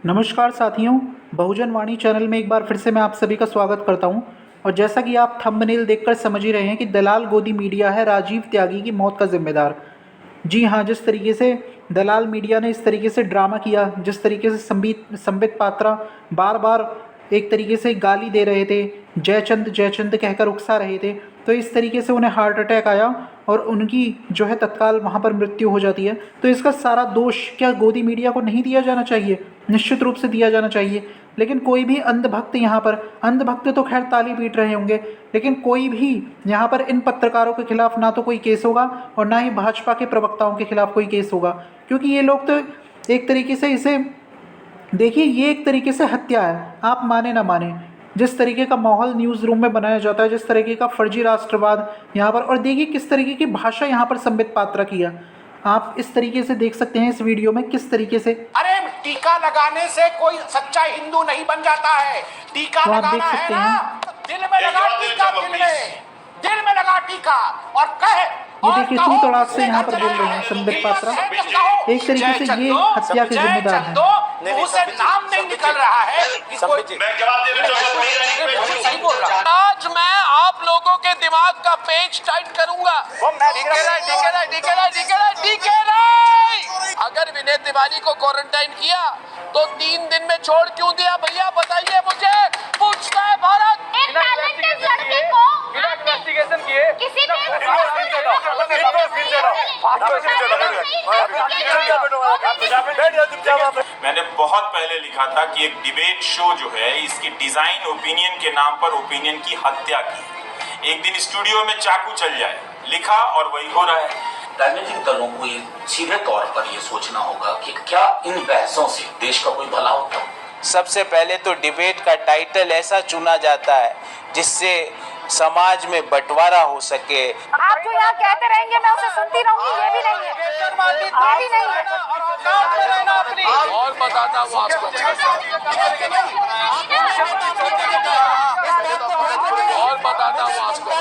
नमस्कार साथियों, बहुजन वाणी चैनल में एक बार फिर से मैं आप सभी का स्वागत करता हूं। और जैसा कि आप थंबनेल देखकर समझ ही रहे हैं कि दलाल गोदी मीडिया है राजीव त्यागी की मौत का जिम्मेदार। जी हाँ, जिस तरीके से दलाल मीडिया ने इस तरीके से ड्रामा किया, जिस तरीके से संबित पात्रा बार बार एक तरीके से गाली दे रहे थे, जयचंद जयचंद कहकर उकसा रहे थे, तो इस तरीके से उन्हें हार्ट अटैक आया और उनकी जो है तत्काल वहाँ पर मृत्यु हो जाती है। तो इसका सारा दोष क्या गोदी मीडिया को नहीं दिया जाना चाहिए? निश्चित रूप से दिया जाना चाहिए। लेकिन कोई भी अंधभक्त यहाँ पर, अंधभक्त तो खैर ताली पीट रहे होंगे, लेकिन कोई भी यहाँ पर इन पत्रकारों के खिलाफ ना तो कोई केस होगा और ना ही भाजपा के प्रवक्ताओं के खिलाफ कोई केस होगा, क्योंकि ये लोग तो एक तरीके से इसे देखिए, ये एक तरीके से हत्या है। आप माने ना माने, जिस तरीके का माहौल न्यूज़ रूम में बनाया जाता है, जिस तरीके का फर्जी राष्ट्रवाद यहाँ पर, और देखिए किस तरीके की भाषा यहाँ पर संबित पात्रा किया। आप इस तरीके से देख सकते हैं इस वीडियो में किस तरीके से। अरे टीका लगाने से कोई सच्चा हिंदू नहीं बन जाता है। टीका तो आप देख लगाना है सकते ना, हैं, दिल में लगा टीका, दिल में लगा टीका और कहे। ये देखिए तू तड़ाक से यहाँ पर बोल रहे हैं संबित पात्रा। एक तरीके से ये हत्या के जिम्मेदार हैं। उसे नाम नहीं निकल रहा है। आज मैं आप लोगों के दिमाग का पेच टाइट करूंगा। अगर विनय तिवारी को क्वारंटाइन किया तो 3 दिन में छोड़ क्यों दिया भैया, बताइए मुझे। पूछता है भारत। एक टैलेंटेड लड़के को इन्वेस्टिगेशन किए किसी भी मैंने बहुत पहले लिखा था कि एक डिबेट शो जो है इसकी डिजाइन ओपिनियन के नाम पर ओपिनियन की हत्या की। एक दिन स्टूडियो में चाकू चल जाए, लिखा और वही हो रहा है। राजनीतिक दलों को ये सीधे तौर पर ये सोचना होगा कि क्या इन बहसों से देश का कोई भला होता है। सबसे पहले तो डिबेट का टाइटल ऐसा चुना जाता है जिससे समाज में बंटवारा हो सके। आप जो यहाँ कहते रहेंगे मैं उसे सुनती रहूंगी, ये भी नहीं है, ये भी नहीं है। और बताता हूँ आपको, और बताता हूँ आपको।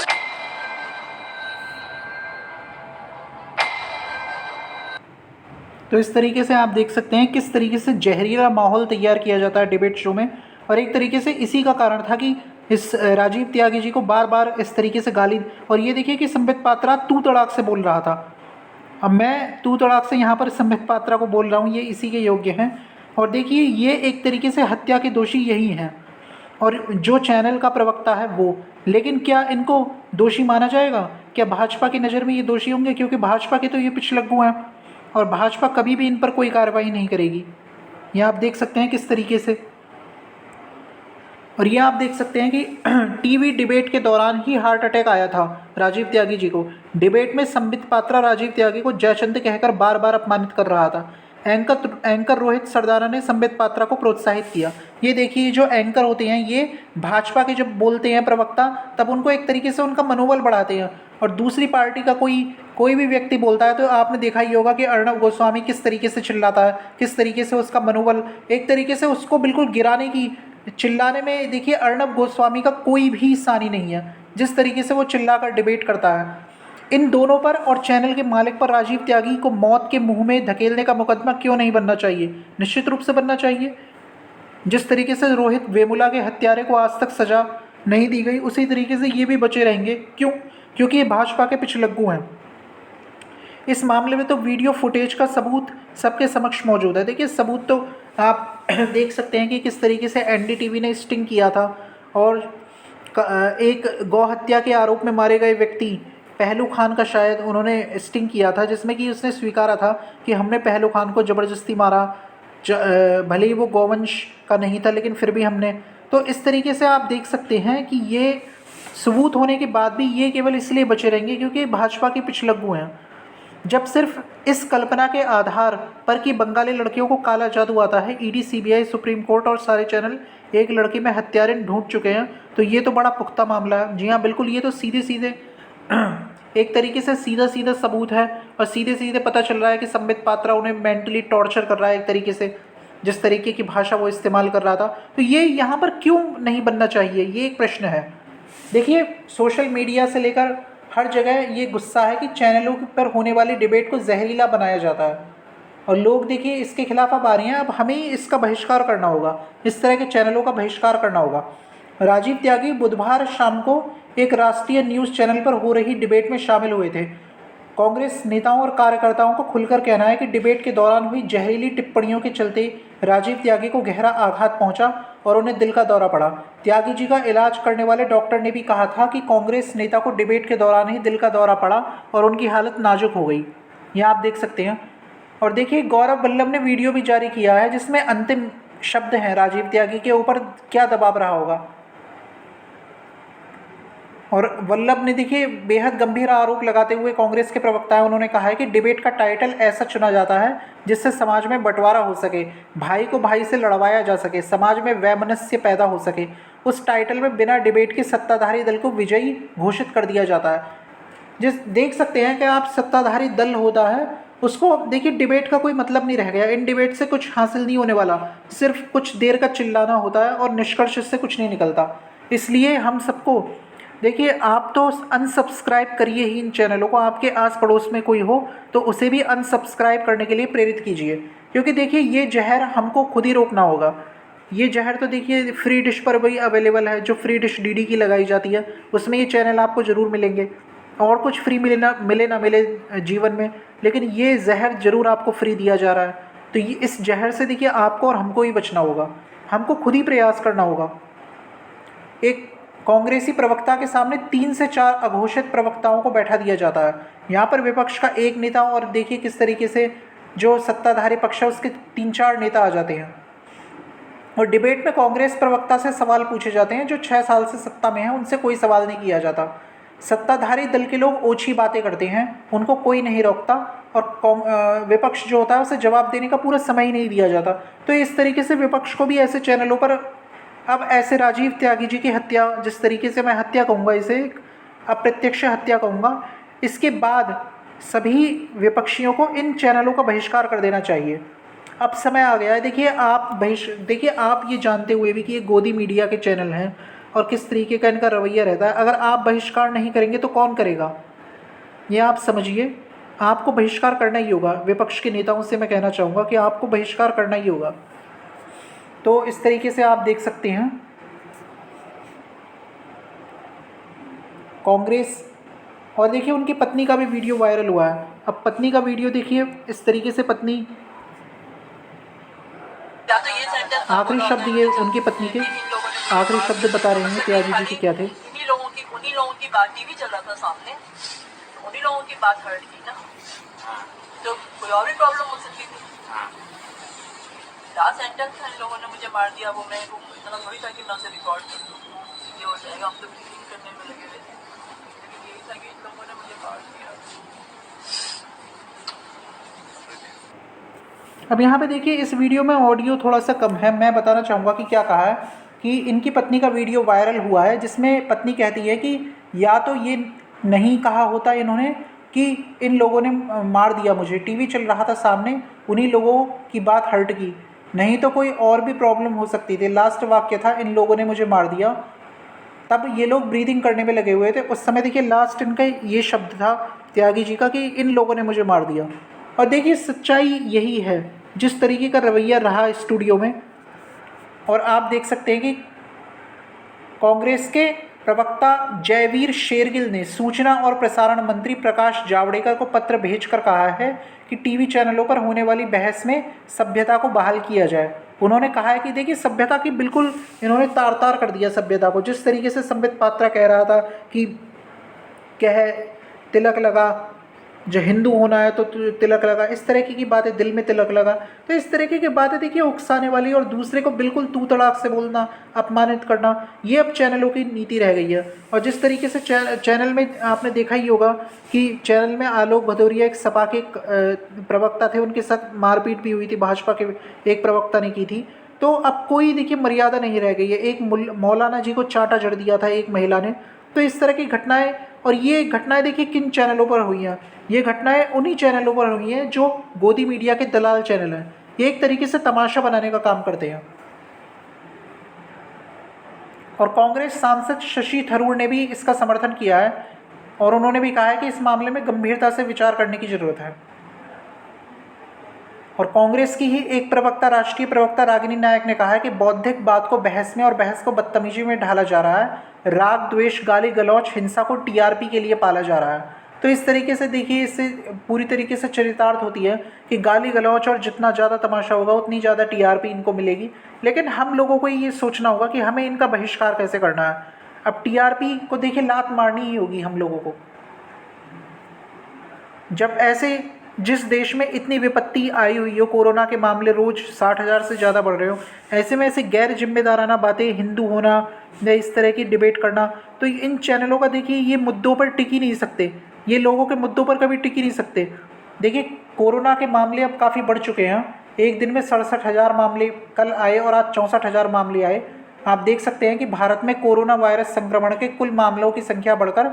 तो इस तरीके से आप देख सकते हैं किस तरीके से जहरीला माहौल तैयार किया जाता है डिबेट शो में। और एक तरीके से इसी का कारण था कि इस राजीव त्यागी जी को बार बार इस तरीके से गाली। और ये देखिए कि संबित पात्रा तू तड़ाक से बोल रहा था। अब मैं तू तड़ाक से यहाँ पर संबित पात्रा को बोल रहा हूँ, ये इसी के योग्य हैं। और देखिए ये एक तरीके से हत्या के दोषी यही हैं और जो चैनल का प्रवक्ता है वो। लेकिन क्या इनको दोषी माना जाएगा? क्या भाजपा की नज़र में ये दोषी होंगे? क्योंकि भाजपा के तो ये पिछलग्गू हैं और भाजपा कभी भी इन पर कोई कार्रवाई नहीं करेगी। ये आप देख सकते हैं किस तरीके से। और ये आप देख सकते हैं कि टीवी डिबेट के दौरान ही हार्ट अटैक आया था राजीव त्यागी जी को। डिबेट में संबित पात्रा राजीव त्यागी को जयचंद कहकर बार बार अपमानित कर रहा था। एंकर रोहित सरदाना ने संबित पात्रा को प्रोत्साहित किया। ये देखिए जो एंकर होते हैं ये भाजपा के जब बोलते हैं प्रवक्ता, तब उनको एक तरीके से उनका मनोबल बढ़ाते हैं। और दूसरी पार्टी का कोई भी व्यक्ति बोलता है तो आपने देखा ही होगा कि अर्णव गोस्वामी किस तरीके से चिल्लाता है, किस तरीके से उसका मनोबल एक तरीके से उसको बिल्कुल गिराने की, चिल्लाने में देखिए अर्णव गोस्वामी का कोई भी सानी नहीं है। जिस तरीके से वो चिल्लाकर डिबेट करता है इन दोनों पर और चैनल के मालिक पर राजीव त्यागी को मौत के मुंह में धकेलने का मुकदमा क्यों नहीं बनना चाहिए? निश्चित रूप से बनना चाहिए। जिस तरीके से रोहित वेमुला के हत्यारे को आज तक सजा नहीं दी गई, उसी तरीके से ये भी बचे रहेंगे। क्यों? क्योंकि ये भाजपा के पिछलग्गू हैं। इस मामले में तो वीडियो फुटेज का सबूत सबके समक्ष मौजूद है। देखिए सबूत तो आप देख सकते हैं कि किस तरीके से एनडीटीवी ने स्टिंग किया था और एक गौ हत्या के आरोप में मारे गए व्यक्ति पहलू खान का शायद उन्होंने स्टिंग किया था, जिसमें कि उसने स्वीकारा था कि हमने पहलू खान को ज़बरदस्ती मारा, भले ही वो गौवंश का नहीं था लेकिन फिर भी हमने। तो इस तरीके से आप देख सकते हैं कि ये सबूत होने के बाद भी ये केवल इसलिए बचे रहेंगे क्योंकि भाजपा के पिछलग्गू हैं। जब सिर्फ इस कल्पना के आधार पर कि बंगाली लड़कियों को काला जादू आता है, ईडी, सीबीआई, सुप्रीम कोर्ट और सारे चैनल एक लड़की में हत्यारे ढूंढ चुके हैं, तो ये तो बड़ा पुख्ता मामला है। जी हाँ बिल्कुल, ये तो सीधे सीधे एक तरीके से सीधा सीधा सबूत है और सीधे सीधे पता चल रहा है कि संबित पात्रा उन्हें मेंटली टॉर्चर कर रहा है एक तरीके से, जिस तरीके की भाषा वो इस्तेमाल कर रहा था। तो ये यहाँ पर क्यों नहीं बनना चाहिए, ये एक प्रश्न है। देखिए सोशल मीडिया से लेकर हर जगह ये गुस्सा है कि चैनलों पर होने वाली डिबेट को जहरीला बनाया जाता है। और लोग देखिए इसके खिलाफ अब आ रहे हैं। अब हमें इसका बहिष्कार करना होगा, इस तरह के चैनलों का बहिष्कार करना होगा। राजीव त्यागी बुधवार शाम को एक राष्ट्रीय न्यूज़ चैनल पर हो रही डिबेट में शामिल हुए थे। कांग्रेस नेताओं और कार्यकर्ताओं का खुलकर कहना है कि डिबेट के दौरान हुई जहरीली टिप्पणियों के चलते राजीव त्यागी को गहरा आघात पहुंचा और उन्हें दिल का दौरा पड़ा। त्यागी जी का इलाज करने वाले डॉक्टर ने भी कहा था कि कांग्रेस नेता को डिबेट के दौरान ही दिल का दौरा पड़ा और उनकी हालत नाजुक हो गई। यह आप देख सकते हैं। और देखिए गौरव वल्लभ ने वीडियो भी जारी किया है जिसमें अंतिम शब्द हैं राजीव त्यागी के ऊपर क्या दबाव रहा होगा। और वल्लभ ने देखिए बेहद गंभीर आरोप लगाते हुए कांग्रेस के प्रवक्ता है, उन्होंने कहा है कि डिबेट का टाइटल ऐसा चुना जाता है जिससे समाज में बंटवारा हो सके, भाई को भाई से लड़वाया जा सके, समाज में वैमनस्य पैदा हो सके। उस टाइटल में बिना डिबेट के सत्ताधारी दल को विजयी घोषित कर दिया जाता है। जिस देख सकते हैं कि आप सत्ताधारी दल होता है उसको देखिए डिबेट का कोई मतलब नहीं रह गया। इन डिबेट से कुछ हासिल नहीं होने वाला, सिर्फ कुछ देर का चिल्लाना होता है और निष्कर्ष इससे कुछ नहीं निकलता। इसलिए हम सबको देखिए आप तो अनसब्सक्राइब करिए ही इन चैनलों को। आपके आस पड़ोस में कोई हो तो उसे भी अनसब्सक्राइब करने के लिए प्रेरित कीजिए, क्योंकि देखिए ये जहर हमको खुद ही रोकना होगा। ये जहर तो देखिए फ्री डिश पर भी अवेलेबल है, जो फ्री डिश डीडी की लगाई जाती है उसमें ये चैनल आपको ज़रूर मिलेंगे। और कुछ फ्री मिले ना मिले जीवन में, लेकिन ये जहर ज़रूर आपको फ्री दिया जा रहा है। तो ये इस जहर से देखिए आपको और हमको ही बचना होगा, हमको खुद ही प्रयास करना होगा। एक कांग्रेसी प्रवक्ता के सामने 3 से 4 अघोषित प्रवक्ताओं को बैठा दिया जाता है। यहाँ पर विपक्ष का एक नेता और देखिए किस तरीके से जो सत्ताधारी पक्ष है उसके 3-4 नेता आ जाते हैं। और डिबेट में कांग्रेस प्रवक्ता से सवाल पूछे जाते हैं जो 6 साल से सत्ता में हैं, उनसे कोई सवाल नहीं किया जाता। सत्ताधारी दल के लोग ओछी बातें करते हैं, उनको कोई नहीं रोकता और विपक्ष जो होता है उसे जवाब देने का पूरा समय ही नहीं दिया जाता। तो इस तरीके से विपक्ष को भी ऐसे चैनलों पर अब ऐसे राजीव त्यागी जी की हत्या, जिस तरीके से मैं हत्या कहूँगा, इसे अप्रत्यक्ष हत्या कहूँगा, इसके बाद सभी विपक्षियों को इन चैनलों का बहिष्कार कर देना चाहिए। अब समय आ गया है। देखिए आप ये जानते हुए भी कि ये गोदी मीडिया के चैनल हैं और किस तरीके का इनका रवैया रहता है, अगर आप बहिष्कार नहीं करेंगे तो कौन करेगा, ये आप समझिए। आपको बहिष्कार करना ही होगा। विपक्ष के नेताओं से मैं कहना चाहूँगा कि आपको बहिष्कार करना ही होगा। तो इस तरीके से आप देख सकते हैं कांग्रेस। और देखिए उनकी पत्नी का भी वीडियो वायरल हुआ है। अब पत्नी का वीडियो देखिए, इस तरीके से पत्नी, आखिरी शब्द ये उनकी पत्नी के आखिरी शब्द बता रहे हैं त्यागी जी के क्या थे। उन्हीं लोगों की बात टीवी चल रहा था सामने, उन्हीं लोगों की बात हर्ट की ना, तो कोई और भी प्रॉब्लम हो सकती थी। क्या सेंटेंस था, इन लोगों ने मुझे मार दिया, वो मैं इतना थोड़ी था कि मैं उसे रिकॉर्ड कर दूँ, ये हो जाएगा। हम तो ब्रीथिंग करने में लगे हुए थे, लेकिन यही था कि इन लोगों ने मुझे मार दिया। अब यहाँ पे देखिए इस वीडियो में ऑडियो थोड़ा सा कम है। मैं बताना चाहूँगा कि क्या कहा है कि इनकी पत्नी का वीडियो वायरल हुआ है जिसमें पत्नी कहती है कि या तो ये नहीं कहा होता इन्होंने कि इन लोगों ने मार दिया मुझे, टीवी चल रहा था सामने, उन्हीं लोगों की बात हर्ट की, नहीं तो कोई और भी प्रॉब्लम हो सकती थी। लास्ट वाक्य था इन लोगों ने मुझे मार दिया। तब ये लोग ब्रीदिंग करने में लगे हुए थे उस समय। देखिए लास्ट इनका ये शब्द था त्यागी जी का कि इन लोगों ने मुझे मार दिया। और देखिए सच्चाई यही है, जिस तरीके का रवैया रहा स्टूडियो में। और आप देख सकते हैं कि कांग्रेस के प्रवक्ता जयवीर शेरगिल ने सूचना और प्रसारण मंत्री प्रकाश जावड़ेकर को पत्र भेजकर कहा है कि टीवी चैनलों पर होने वाली बहस में सभ्यता को बहाल किया जाए। उन्होंने कहा है कि देखिए सभ्यता की बिल्कुल इन्होंने तार कर दिया सभ्यता को। जिस तरीके से संबित पात्रा कह रहा था कि कह तिलक लगा, जो हिंदू होना है तो तिलक लगा, इस तरह की बातें, दिल में तिलक लगा, तो इस तरीके की बातें देखिए उकसाने वाली और दूसरे को बिल्कुल तू तड़ाक से बोलना, अपमानित करना, ये अब चैनलों की नीति रह गई है। और जिस तरीके से चैनल में आपने देखा ही होगा कि चैनल में आलोक भदौरिया एक सपा के प्रवक्ता थे, उनके साथ मारपीट भी हुई थी, भाजपा के एक प्रवक्ता ने की थी। तो अब कोई देखिए मर्यादा नहीं रह गई है। एक मौलाना जी को चांटा जड़ दिया था एक महिला ने। तो इस तरह की घटनाएं, और ये घटनाएं देखिए किन चैनलों पर हुई हैं, ये घटनाएं उन्हीं चैनलों पर हुई हैं जो गोदी मीडिया के दलाल चैनल हैं। ये एक तरीके से तमाशा बनाने का काम करते हैं। और कांग्रेस सांसद शशि थरूर ने भी इसका समर्थन किया है और उन्होंने भी कहा है कि इस मामले में गंभीरता से विचार करने की ज़रूरत है। और कांग्रेस की ही एक प्रवक्ता, राष्ट्रीय प्रवक्ता रागिनी नायक ने कहा है कि बौद्धिक बात को बहस में और बहस को बदतमीजी में ढाला जा रहा है। राग, द्वेष, गाली गलौच, हिंसा को टीआरपी के लिए पाला जा रहा है। तो इस तरीके से देखिए, इससे पूरी तरीके से चरितार्थ होती है कि गाली गलौच और जितना ज़्यादा तमाशा होगा उतनी ज़्यादा टीआरपी इनको मिलेगी। लेकिन हम लोगों को ये सोचना होगा कि हमें इनका बहिष्कार कैसे करना है। अब टीआरपी को देखिए लात मारनी ही होगी हम लोगों को। जब ऐसे जिस देश में इतनी विपत्ति आई हुई हो, कोरोना के मामले रोज 60,000 से ज़्यादा बढ़ रहे हो, ऐसे में ऐसे गैर जिम्मेदाराना बातें, हिंदू होना या इस तरह की डिबेट करना, तो इन चैनलों का देखिए ये मुद्दों पर टिक ही नहीं सकते, ये लोगों के मुद्दों पर कभी टिक ही नहीं सकते। देखिए कोरोना के मामले अब काफ़ी बढ़ चुके हैं। एक दिन में 67,000 मामले कल आए और आज 64,000 मामले आए। आप देख सकते हैं कि भारत में कोरोना वायरस संक्रमण के कुल मामलों की संख्या बढ़कर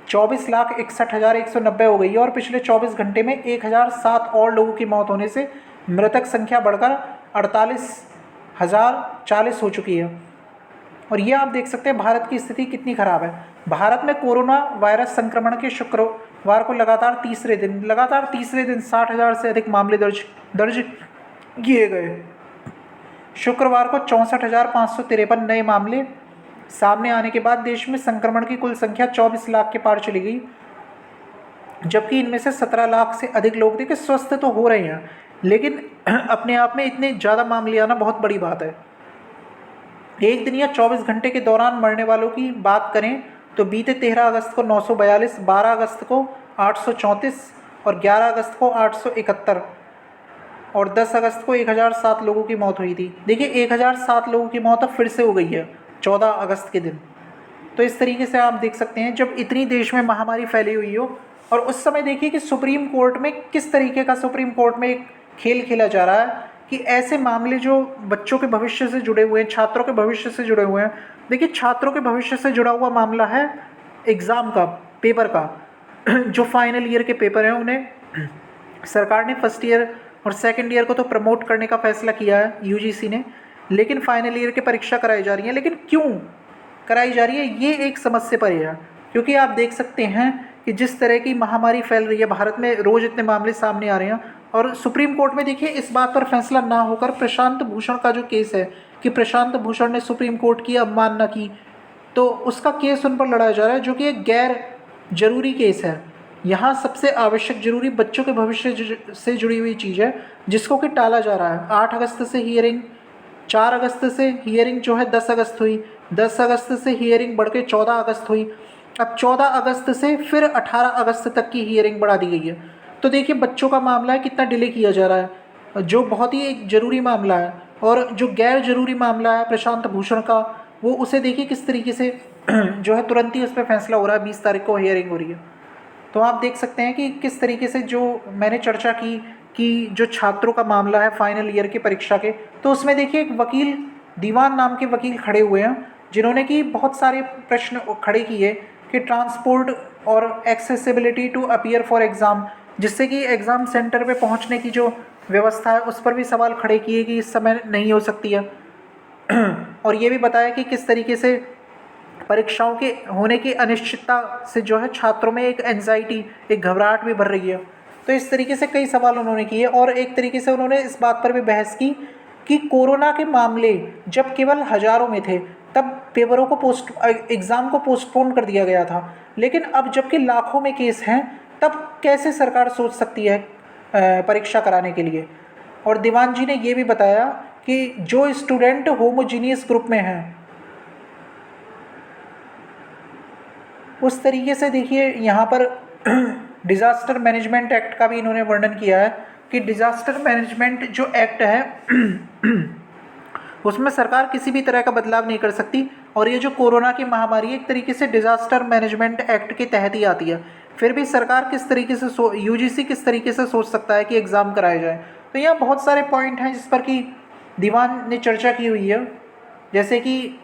24,61,190 हो गई है और पिछले 24 घंटे में 1,007 और लोगों की मौत होने से मृतक संख्या बढ़कर 48,040 हो चुकी है। और ये आप देख सकते हैं भारत की स्थिति कितनी ख़राब है। भारत में कोरोना वायरस संक्रमण के शुक्रवार को लगातार तीसरे दिन 60,000 से अधिक मामले दर्ज किए गए। शुक्रवार को 64,553 नए मामले सामने आने के बाद देश में संक्रमण की कुल संख्या 24 लाख के पार चली गई, जबकि इनमें से 17 लाख से अधिक लोग देखिए स्वस्थ तो हो रहे हैं, लेकिन अपने आप में इतने ज़्यादा मामले आना बहुत बड़ी बात है। एक दिन या 24 घंटे के दौरान मरने वालों की बात करें तो बीते 13 अगस्त को 942, 12 अगस्त को 834 और 11 अगस्त को 871 और 10 अगस्त को 1,007 लोगों की मौत हुई थी। देखिए 1,007 लोगों की मौत अब फिर से हो गई है 14 अगस्त के दिन। तो इस तरीके से आप देख सकते हैं जब इतनी देश में महामारी फैली हुई हो, और उस समय देखिए कि सुप्रीम कोर्ट में किस तरीके का सुप्रीम कोर्ट में एक खेल खेला जा रहा है कि ऐसे मामले जो बच्चों के भविष्य से जुड़े हुए हैं, छात्रों के भविष्य से जुड़े हुए हैं। देखिए छात्रों के भविष्य से जुड़ा हुआ मामला है एग्ज़ाम का, पेपर का, जो फाइनल ईयर के पेपर हैं उन्हें सरकार ने फर्स्ट ईयर और सेकेंड ईयर को तो प्रमोट करने का फैसला किया है यूजीसी ने, लेकिन फाइनल ईयर की परीक्षा कराई जा रही है। लेकिन क्यों कराई जा रही है, ये एक समस्या पर है, क्योंकि आप देख सकते हैं कि जिस तरह की महामारी फैल रही है भारत में, रोज़ इतने मामले सामने आ रहे हैं। और सुप्रीम कोर्ट में देखिए इस बात पर फैसला ना होकर प्रशांत भूषण का जो केस है कि प्रशांत भूषण ने सुप्रीम कोर्ट की अवमानना की, तो उसका केस उन पर लड़ाया जा रहा है, जो कि एक गैर जरूरी केस है। यहाँ सबसे आवश्यक जरूरी बच्चों के भविष्य से जुड़ी हुई चीज़ है, जिसको कि टाला जा रहा है। 8 अगस्त से हियरिंग, 4 अगस्त से हियरिंग जो है 10 अगस्त हुई, 10 अगस्त से हियरिंग बढ़ के 14 अगस्त हुई, अब 14 अगस्त से फिर 18 अगस्त तक की हियरिंग बढ़ा दी गई है। तो देखिए बच्चों का मामला है कितना डिले किया जा रहा है, जो बहुत ही एक ज़रूरी मामला है। और जो गैर ज़रूरी मामला है प्रशांत भूषण का, वो उसे देखिए किस तरीके से जो है तुरंत ही उस पर फैसला हो रहा है। 20 तारीख को हियरिंग हो रही है। तो आप देख सकते हैं कि किस तरीके से जो मैंने चर्चा की कि जो छात्रों का मामला है फाइनल ईयर की परीक्षा के, तो उसमें देखिए एक वकील, दीवान नाम के वकील खड़े हुए हैं, जिन्होंने कि बहुत सारे प्रश्न खड़े किए कि ट्रांसपोर्ट और accessibility to appear for exam, जिससे कि एग्ज़ाम सेंटर पे पहुंचने की जो व्यवस्था है उस पर भी सवाल खड़े किए कि इस समय नहीं हो सकती है। और ये भी बताया कि किस तरीके से परीक्षाओं के होने की अनिश्चितता से जो है छात्रों में एक एंजाइटी, एक घबराहट भी बढ़ रही है। तो इस तरीके से कई सवाल उन्होंने किए और एक तरीके से उन्होंने इस बात पर भी बहस की कि कोरोना के मामले जब केवल हज़ारों में थे तब पेपरों को एग्ज़ाम को पोस्टपोन कर दिया गया था, लेकिन अब जबकि लाखों में केस हैं तब कैसे सरकार सोच सकती है परीक्षा कराने के लिए। और दीवान जी ने ये भी बताया कि जो स्टूडेंट होमोजीनियस ग्रुप में हैं, उस तरीके से देखिए यहाँ पर डिज़ास्टर मैनेजमेंट एक्ट का भी इन्होंने वर्णन किया है कि डिज़ास्टर मैनेजमेंट जो एक्ट है उसमें सरकार किसी भी तरह का बदलाव नहीं कर सकती, और ये जो कोरोना की महामारी एक तरीके से डिज़ास्टर मैनेजमेंट एक्ट के तहत ही आती है। फिर भी सरकार किस तरीके से यूजीसी किस तरीके से सोच सकता है कि एग्ज़ाम कराए जाए। तो यहाँ बहुत सारे पॉइंट हैं जिस पर कि दीवान ने चर्चा की हुई है, जैसे कि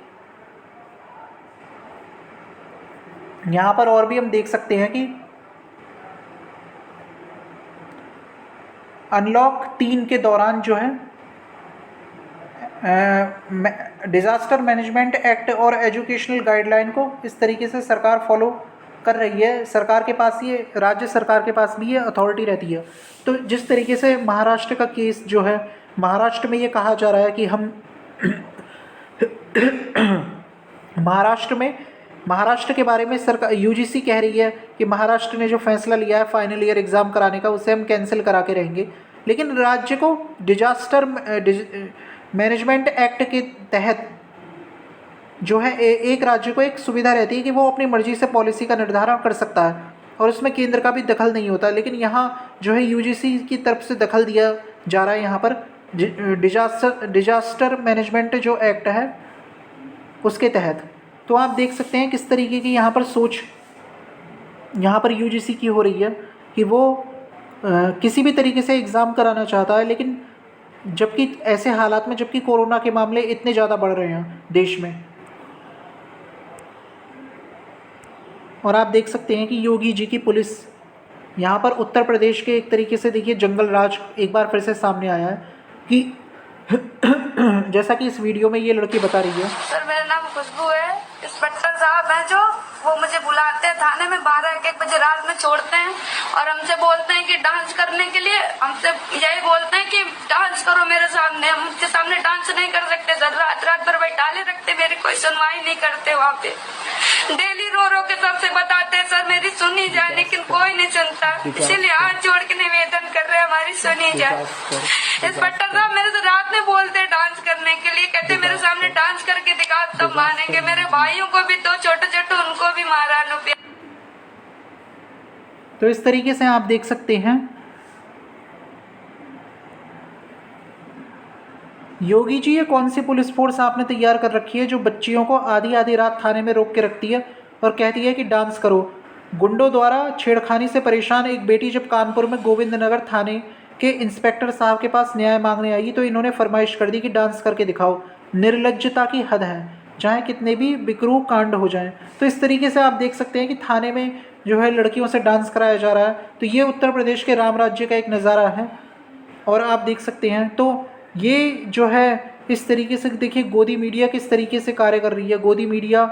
यहाँ पर और भी हम देख सकते हैं कि अनलॉक 3 के दौरान जो है डिज़ास्टर मैनेजमेंट एक्ट और एजुकेशनल गाइडलाइन को इस तरीके से सरकार फॉलो कर रही है, सरकार के पास ये, राज्य सरकार के पास भी ये अथॉरिटी रहती है। तो जिस तरीके से महाराष्ट्र का केस जो है, महाराष्ट्र में ये कहा जा रहा है कि हम महाराष्ट्र के बारे में सरकार यूजीसी कह रही है कि महाराष्ट्र ने जो फैसला लिया है फाइनल ईयर एग्ज़ाम कराने का, उसे हम कैंसिल करा के रहेंगे। लेकिन राज्य को डिजास्टर मैनेजमेंट एक्ट के तहत जो है एक राज्य को एक सुविधा रहती है कि वो अपनी मर्जी से पॉलिसी का निर्धारण कर सकता है और उसमें केंद्र का भी दखल नहीं होता। लेकिन यहाँ जो है यूजीसी की तरफ से दखल दिया जा रहा है यहाँ पर डिजास्टर मैनेजमेंट जो एक्ट है उसके तहत। तो आप देख सकते हैं किस तरीके की यहाँ पर सोच यहाँ पर यूजीसी की हो रही है कि वो किसी भी तरीके से एग्ज़ाम कराना चाहता है, लेकिन जबकि ऐसे हालात में, जबकि कोरोना के मामले इतने ज़्यादा बढ़ रहे हैं देश में। और आप देख सकते हैं कि योगी जी की पुलिस यहाँ पर उत्तर प्रदेश के एक तरीके से देखिए जंगल राज एक बार फिर से सामने आया है कि जैसा कि इस वीडियो में ये लड़की बता रही है। सर मेरा नाम खुशबू है। इंस्पेक्टर साहब हैं जो, वो मुझे बुलाते हैं थाने में 12-1 बजे रात में छोड़ते हैं और हमसे बोलते हैं कि डांस करने के लिए, हमसे यही बोलते हैं कि डांस करो मेरे सामने। हम उनके सामने डांस नहीं कर सकते सर, रात भर बैठाले रखते, मेरी कोई सुनवाई नहीं करते। वहाँ पे डेली रो रो के सबसे बताते हैं सर मेरी सुनी जाए, लेकिन कोई नहीं सुनता। इसीलिए हाथ जोड़ के निवेदन कर रहे हैं हमारी सुनी जाए। इंस्पेक्टर साहब मेरे से रात में बोलते हैं डांस करने के लिए, कहते मेरे सामने डांस करके दिखा तब मानेंगे। मेरे भाइयों को भी 2 छोटे उनको भी मारा। तो इस तरीके से आप देख सकते हैं योगी जी, ये कौन सी पुलिस फोर्स आपने तैयार कर रखी है जो बच्चियों को आधी आधी रात थाने में रोक के रखती है और कहती है कि डांस करो। गुंडों द्वारा छेड़खानी से परेशान एक बेटी जब कानपुर में गोविंद नगर थाने के इंस्पेक्टर साहब के पास न्याय मांगने आई तो इन्होंने फरमाइश कर दी कि डांस करके दिखाओ। निर्लज्जता की हद है, चाहे कितने भी बिकरू कांड हो जाएं। तो इस तरीके से आप देख सकते हैं कि थाने में जो है लड़कियों से डांस कराया जा रहा है। तो ये उत्तर प्रदेश के राम राज्य का एक नज़ारा है और आप देख सकते हैं। तो ये जो है इस तरीके से देखिए गोदी मीडिया किस तरीके से कार्य कर रही है। गोदी मीडिया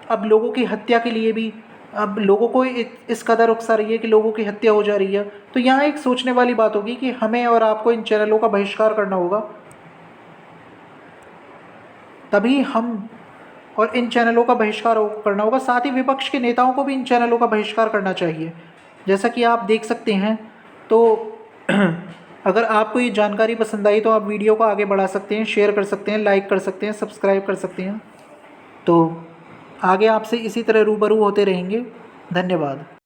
अब लोगों की हत्या के लिए भी अब लोगों को इस कदर उकसा रही है कि लोगों की हत्या हो जा रही है। तो यहाँ एक सोचने वाली बात होगी कि हमें और आपको इन चैनलों का बहिष्कार करना होगा, तभी हम और इन चैनलों का बहिष्कार करना होगा। साथ ही विपक्ष के नेताओं को भी इन चैनलों का बहिष्कार करना चाहिए। जैसा कि आप देख सकते हैं। तो अगर आपको ये जानकारी पसंद आई तो आप वीडियो को आगे बढ़ा सकते हैं, शेयर कर सकते हैं, लाइक कर सकते हैं, सब्सक्राइब कर सकते हैं। तो आगे आपसे इसी तरह रूबरू होते रहेंगे। धन्यवाद।